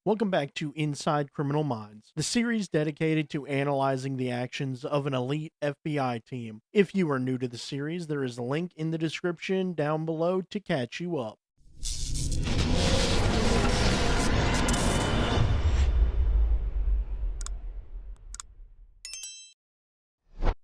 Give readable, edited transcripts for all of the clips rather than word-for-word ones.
Welcome back to Inside Criminal Minds, the series dedicated to analyzing the actions of an elite FBI team. If you are new to the series, there is a link in the description down below to catch you up.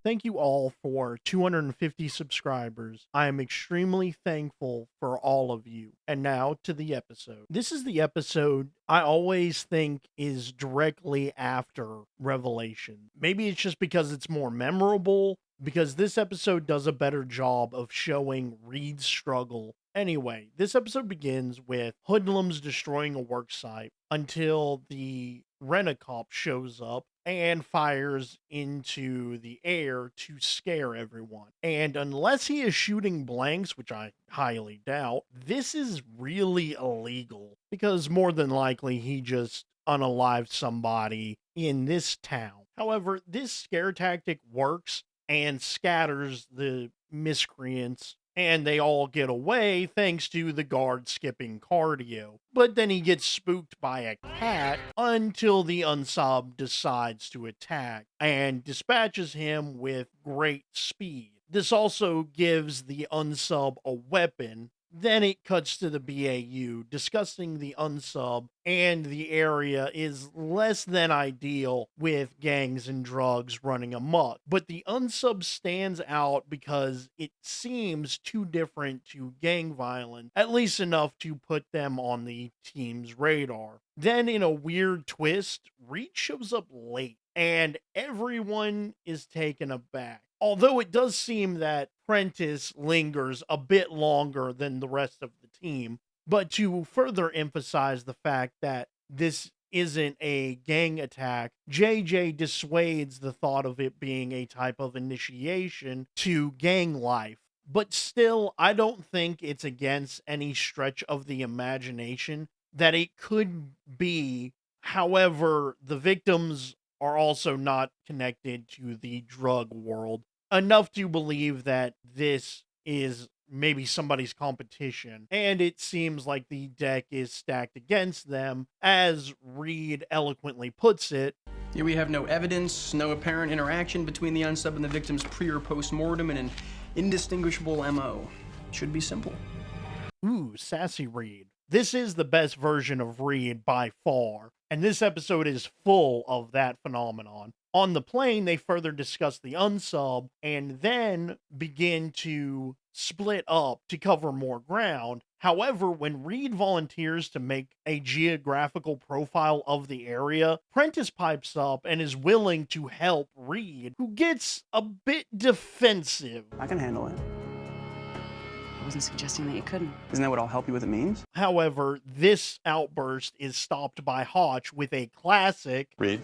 Thank you all for 250 subscribers. I am extremely thankful for all of you. And now to the episode. This is the episode I always think is directly after Revelation. Maybe it's just because it's more memorable, because this episode does a better job of showing Reid's struggle. Anyway, this episode begins with hoodlums destroying a work site until the rent-a-cop shows up and fires into the air to scare everyone. And unless he is shooting blanks, which I highly doubt, this is really illegal because more than likely he just unalived somebody in this town. However, this scare tactic works and scatters the miscreants, and they all get away thanks to the guard skipping cardio. But then he gets spooked by a cat until the unsub decides to attack and dispatches him with great speed. This also gives the unsub a weapon. Then it cuts to the BAU discussing the unsub, and the area is less than ideal with gangs and drugs running amok. But the unsub stands out because it seems too different to gang violence, at least enough to put them on the team's radar. Then, in a weird twist, Reed shows up late, and everyone is taken aback. Although it does seem that Prentice lingers a bit longer than the rest of the team, but to further emphasize the fact that this isn't a gang attack, JJ dissuades the thought of it being a type of initiation to gang life. But still, I don't think it's against any stretch of the imagination that it could be. However, the victims are also not connected to the drug world enough to believe that this is maybe somebody's competition. And it seems like the deck is stacked against them. As Reid eloquently puts it, here we have no evidence, no apparent interaction between the unsub and the victim's pre or post mortem, and an indistinguishable MO. Should be simple. Ooh, sassy Reid. This is the best version of Reid by far, and this episode is full of that phenomenon. On the plane, they further discuss the unsub and then begin to split up to cover more ground. However, when Reid volunteers to make a geographical profile of the area, Prentice pipes up and is willing to help Reid, who gets a bit defensive. I can handle it. I wasn't suggesting that you couldn't. Isn't that what I'll help you with it means? However, this outburst is stopped by Hotch with a classic Reid.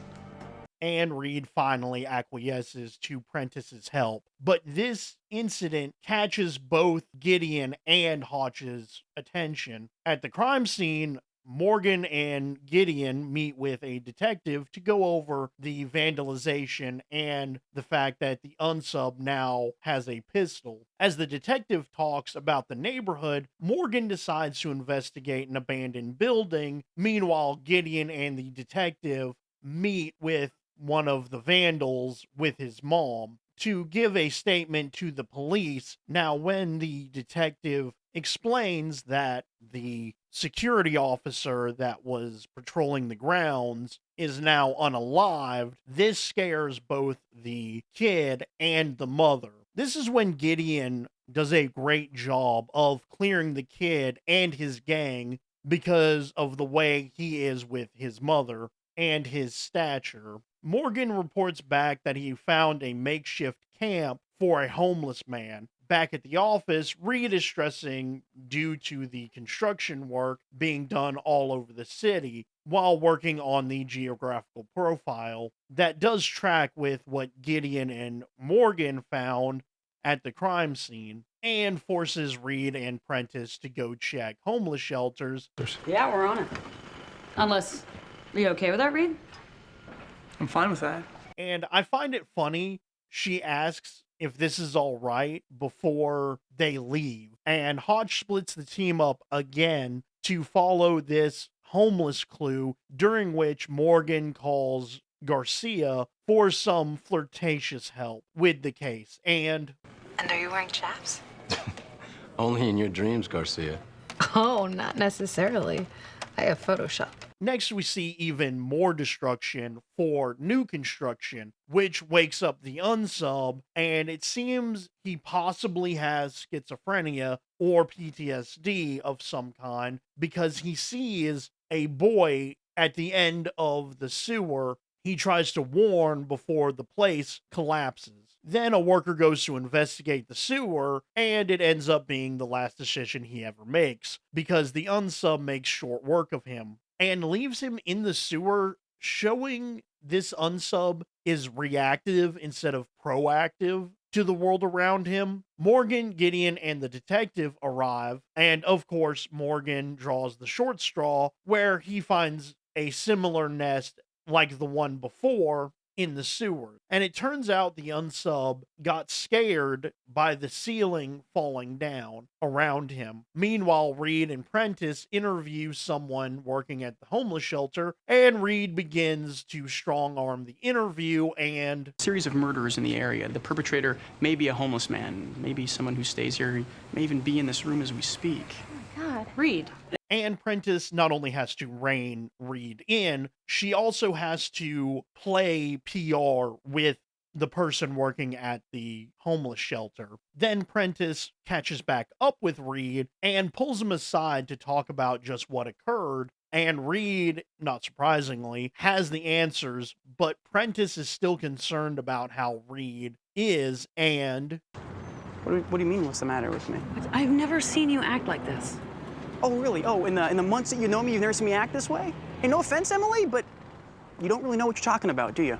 And Reid finally acquiesces to Prentice's help. But this incident catches both Gideon and Hotch's attention. At the crime scene, Morgan and Gideon meet with a detective to go over the vandalization and the fact that the unsub now has a pistol. As the detective talks about the neighborhood, Morgan decides to investigate an abandoned building. Meanwhile, Gideon and the detective meet with one of the vandals with his mom to give a statement to the police. Now, when the detective explains that the security officer that was patrolling the grounds is now unalived, this scares both the kid and the mother. This is when Gideon does a great job of clearing the kid and his gang because of the way he is with his mother and his stature. Morgan reports back that he found a makeshift camp for a homeless man. Back at the office, Reid is stressing due to the construction work being done all over the city while working on the geographical profile that does track with what Gideon and Morgan found at the crime scene, and forces Reid and Prentice to go check homeless shelters. Yeah, we're on it. Unless, are you okay with that, Reid? I'm fine with that. And I find it funny, she asks if this is all right before they leave. And Hodge splits the team up again to follow this homeless clue, during which Morgan calls Garcia for some flirtatious help with the case. And are you wearing chaps? Only in your dreams, Garcia. Oh, not necessarily. I have Photoshop. next, we see even more destruction for new construction, which wakes up the unsub, and it seems he possibly has schizophrenia or PTSD of some kind because he sees a boy at the end of the sewer he tries to warn before the place collapses. Then a worker goes to investigate the sewer, and it ends up being the last decision he ever makes because the unsub makes short work of him and leaves him in the sewer, showing this unsub is reactive instead of proactive to the world around him. Morgan, Gideon, and the detective arrive, and of course, Morgan draws the short straw where he finds a similar nest like the one before in the sewer. And it turns out the unsub got scared by the ceiling falling down around him. Meanwhile, Reid and Prentice interview someone working at the homeless shelter, and Reid begins to strong arm the interview and Series of murders in the area. The perpetrator may be a homeless man, maybe someone who stays here, may even be in this room as we speak. God, Reid. And Prentice not only has to rein Reid in, she also has to play PR with the person working at the homeless shelter. Then Prentice catches back up with Reid and pulls him aside to talk about just what occurred. And Reid, not surprisingly, has the answers, but Prentice is still concerned about how Reid is. And What do you mean, what's the matter with me? I've never seen you act like this. Oh, really? Oh, in the months that you know me, you've never seen me act this way? Hey, no offense, Emily, but you don't really know what you're talking about, do you?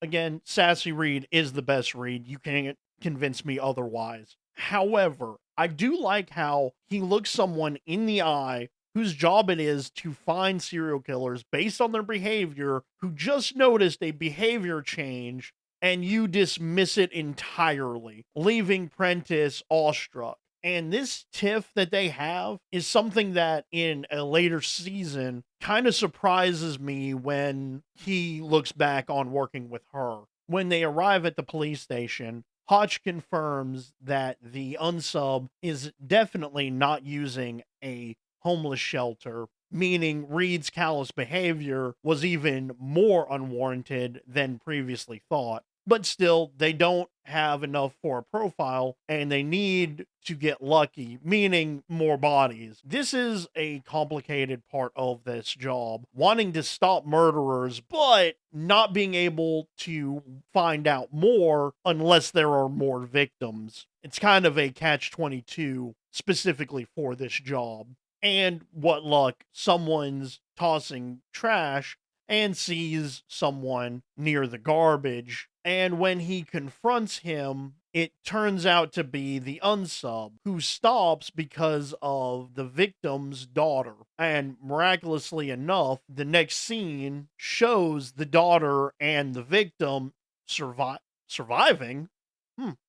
again, Sassy Reid is the best Reid. You can't convince me otherwise. However, I do like how he looks someone in the eye whose job it is to find serial killers based on their behavior, who just noticed a behavior change, and you dismiss it entirely, leaving Prentice awestruck. And this tiff that they have is something that in a later season kind of surprises me when he looks back on working with her. When they arrive at the police station, Hotch confirms that the unsub is definitely not using a homeless shelter, meaning Reid's callous behavior was even more unwarranted than previously thought. But still, they don't have enough for a profile, and they need to get lucky, meaning more bodies. This is a complicated part of this job, wanting to stop murderers, but not being able to find out more unless there are more victims. It's kind of a catch-22 specifically for this job. And what luck, someone's tossing trash and sees someone near the garbage. And when he confronts him, it turns out to be the unsub, who stops because of the victim's daughter. And miraculously enough, the next scene shows the daughter and the victim surviving,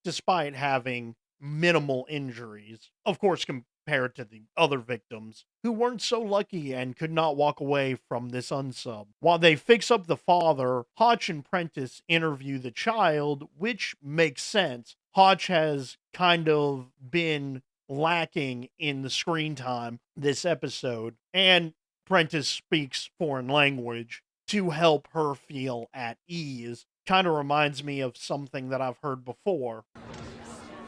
despite having minimal injuries. Of course, compared to the other victims who weren't so lucky and could not walk away from this unsub. While they fix up the father, Hotch and Prentice interview the child, which makes sense. Hotch has kind of been lacking in the screen time this episode, and Prentice speaks foreign language to help her feel at ease. Kind of reminds me of something that I've heard before.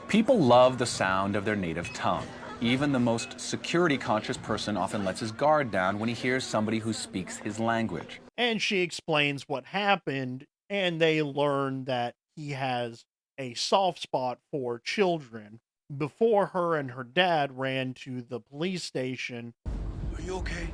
People love the sound of their native tongue. Even the most security-conscious person often lets his guard down when he hears somebody who speaks his language. And she explains what happened, and they learn that he has a soft spot for children. Before her and her dad ran to the police station. Are you okay?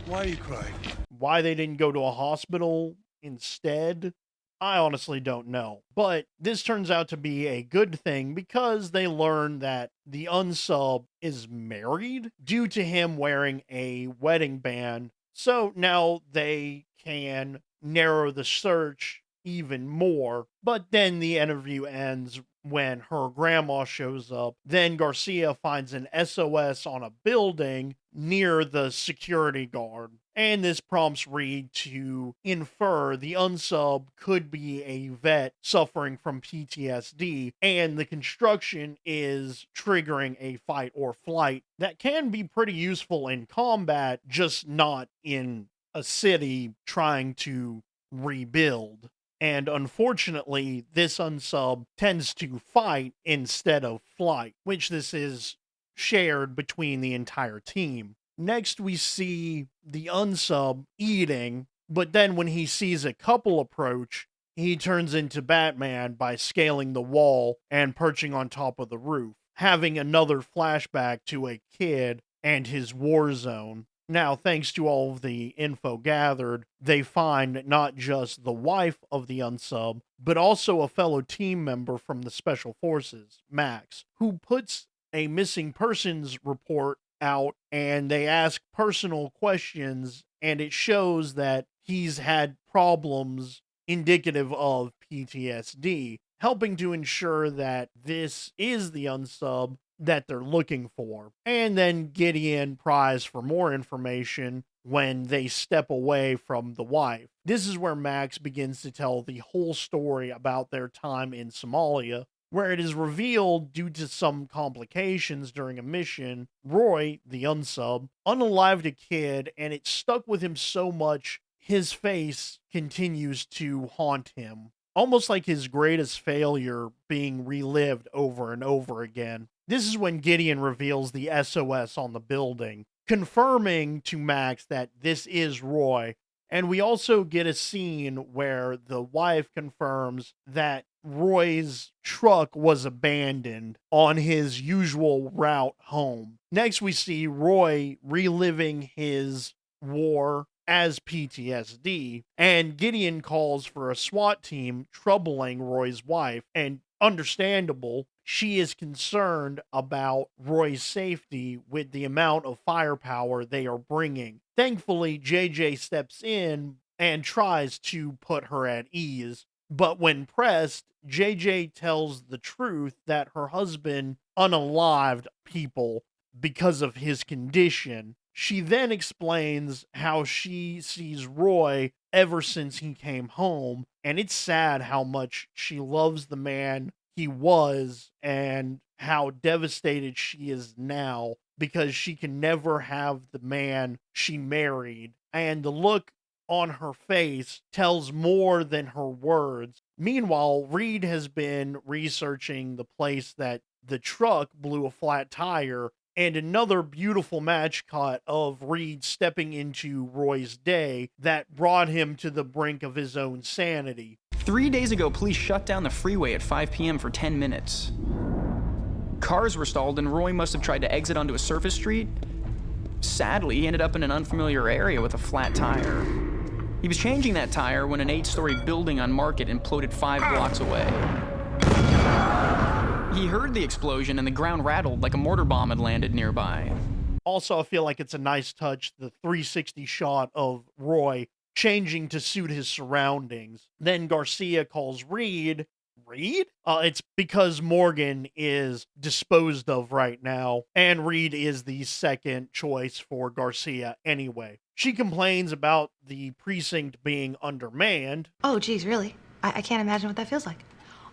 Why are you crying? Why they didn't go to a hospital instead, I honestly don't know. But this turns out to be a good thing because they learn that the unsub is married due to him wearing a wedding band. So now they can narrow the search even more. But then the interview ends when her grandma shows up. Then Garcia finds an SOS on a building near the security guard. And this prompts Reid to infer the unsub could be a vet suffering from PTSD, and the construction is triggering a fight or flight that can be pretty useful in combat, just not in a city trying to rebuild. And unfortunately, this unsub tends to fight instead of flight, which this is shared between the entire team. Next, we see the unsub eating, but then when he sees a couple approach, he turns into Batman by scaling the wall and perching on top of the roof, having another flashback to a kid and his war zone. Now, thanks to all of the info gathered, they find not just the wife of the unsub, but also a fellow team member from the Special Forces, Max, who puts a missing persons report out, and they ask personal questions, and it shows that he's had problems indicative of PTSD, helping to ensure that this is the unsub that they're looking for. And then Gideon pries for more information when they step away from the wife. This is where Max begins to tell the whole story about their time in Somalia, where it is revealed, due to some complications during a mission, Roy, the unsub, unalived a kid, and it stuck with him so much his face continues to haunt him, almost like his greatest failure being relived over and over again. This is when Gideon reveals the SOS on the building, confirming to Max that this is Roy. And we also get a scene where the wife confirms that Roy's truck was abandoned on his usual route home. Next, we see Roy reliving his war as PTSD, and Gideon calls for a SWAT team troubling Roy's wife, and understandable, she is concerned about Roy's safety with the amount of firepower they are bringing. Thankfully, JJ steps in and tries to put her at ease, but when pressed, JJ tells the truth that her husband unalived people because of his condition. She then explains how she sees Roy ever since he came home, and it's sad how much she loves the man he was and how devastated she is now because she can never have the man she married. And the look on her face tells more than her words. Meanwhile, Reid has been researching the place that the truck blew a flat tire, and another beautiful match cut of Reid stepping into Roy's day that brought him to the brink of his own sanity. 3 days ago, police shut down the freeway at 5 p.m. for 10 minutes. Cars were stalled, and Roy must have tried to exit onto a surface street. Sadly, he ended up in an unfamiliar area with a flat tire. He was changing that tire when an 8-story building on Market imploded 5 blocks away. He heard the explosion and the ground rattled like a mortar bomb had landed nearby. Also, I feel like it's a nice touch, the 360 shot of Roy changing to suit his surroundings. Then Garcia calls Reid. Reid? It's because Morgan is disposed of right now, and Reid is the second choice for Garcia anyway. She complains about the precinct being undermanned. Oh, geez, really? I can't imagine what that feels like.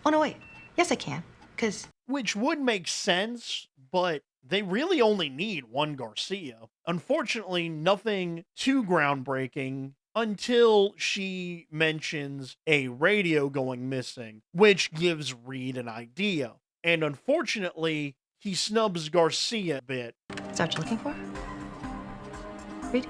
Oh, no, wait. Yes, I can. Because... Which would make sense, but they really only need one Garcia. Unfortunately, nothing too groundbreaking until she mentions a radio going missing, which gives Reid an idea. And unfortunately, he snubs Garcia a bit. Is that what you're looking for? Reid?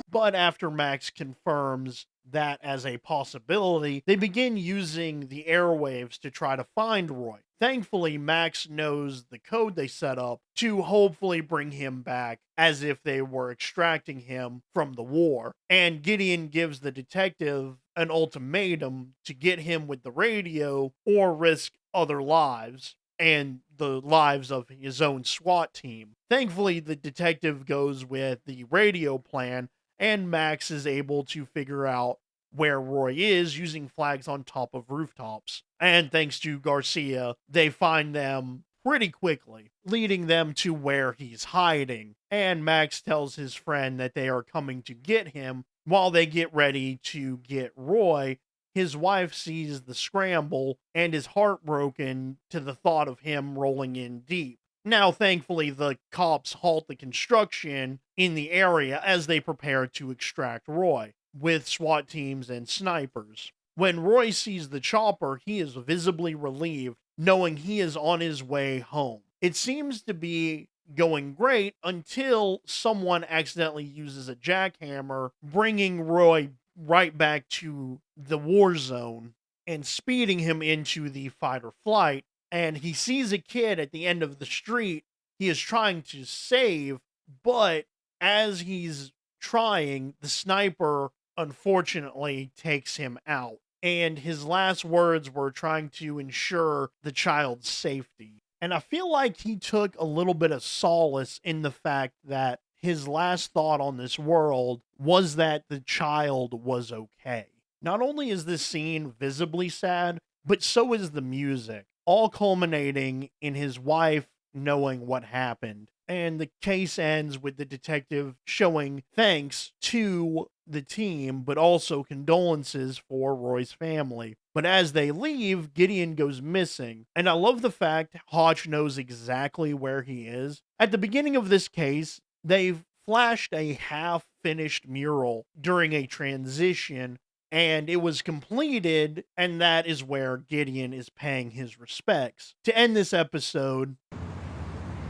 But after Max confirms that as a possibility, they begin using the airwaves to try to find Roy. Thankfully, Max knows the code they set up to hopefully bring him back as if they were extracting him from the war. And Gideon gives the detective an ultimatum to get him with the radio or risk other lives and the lives of his own SWAT team. Thankfully, the detective goes with the radio plan, and Max is able to figure out where Roy is using flags on top of rooftops. And thanks to Garcia, they find them pretty quickly, leading them to where he's hiding. And Max tells his friend that they are coming to get him. While they get ready to get Roy, his wife sees the scramble and is heartbroken to the thought of him rolling in deep. Now, thankfully, the cops halt the construction in the area as they prepare to extract Roy, with SWAT teams and snipers. When Roy sees the chopper, he is visibly relieved, knowing he is on his way home. It seems to be going great until someone accidentally uses a jackhammer, bringing Roy right back to the war zone and speeding him into the fight or flight. And he sees a kid at the end of the street he is trying to save, but as he's trying, the sniper unfortunately takes him out. And his last words were trying to ensure the child's safety. And I feel like he took a little bit of solace in the fact that his last thought on this world was that the child was okay. Not only is this scene visibly sad, but so is the music, all culminating in his wife knowing what happened. And the case ends with the detective showing thanks to the team, but also condolences for Roy's family. But as they leave, Gideon goes missing. And I love the fact Hotch knows exactly where he is. At the beginning of this case, they've flashed a half-finished mural during a transition, and it was completed, and that is where Gideon is paying his respects. To end this episode,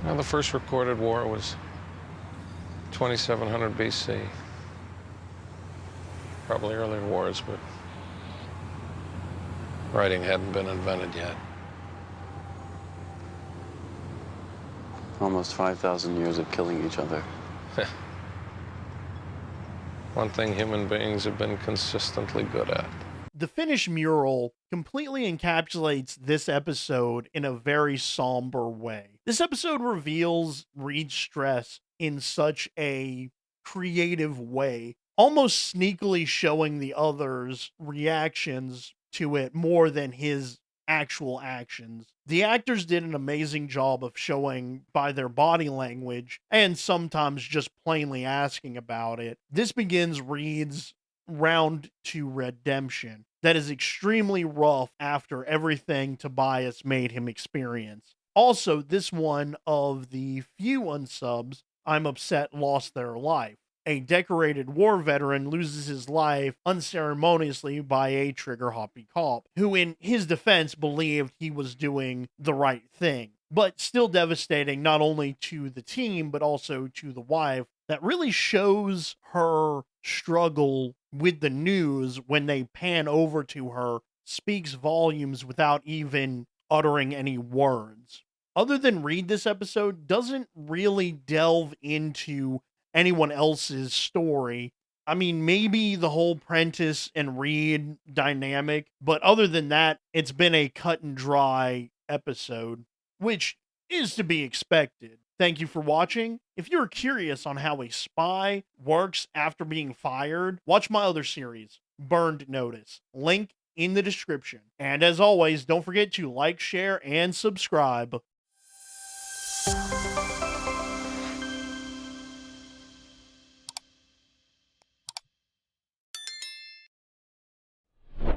well, the first recorded war was 2700 BC. Probably earlier wars, but writing hadn't been invented yet. Almost 5,000 years of killing each other. One thing human beings have been consistently good at. the finished mural completely encapsulates this episode in a very somber way. This episode reveals Reid's stress in such a creative way, almost sneakily showing the others' reactions to it more than his actual actions. The actors did an amazing job of showing by their body language and sometimes just plainly asking about it. This begins Reid's round to redemption that is extremely rough after everything Tobias made him experience. Also, this one of the few unsubs I'm upset lost their life. A decorated war veteran loses his life unceremoniously by a trigger-happy cop, who in his defense believed he was doing the right thing. But still devastating not only to the team, but also to the wife, that really shows her struggle with the news when they pan over to her, speaks volumes without even uttering any words. Other than Reid, this episode doesn't really delve into anyone else's story. I mean, maybe the whole Prentice and Reid dynamic, but other than that, it's been a cut and dry episode, which is to be expected. Thank you for watching. If you're curious on how a spy works after being fired, watch my other series, Burned Notice. Link in the description. And as always, don't forget to like, share, and subscribe.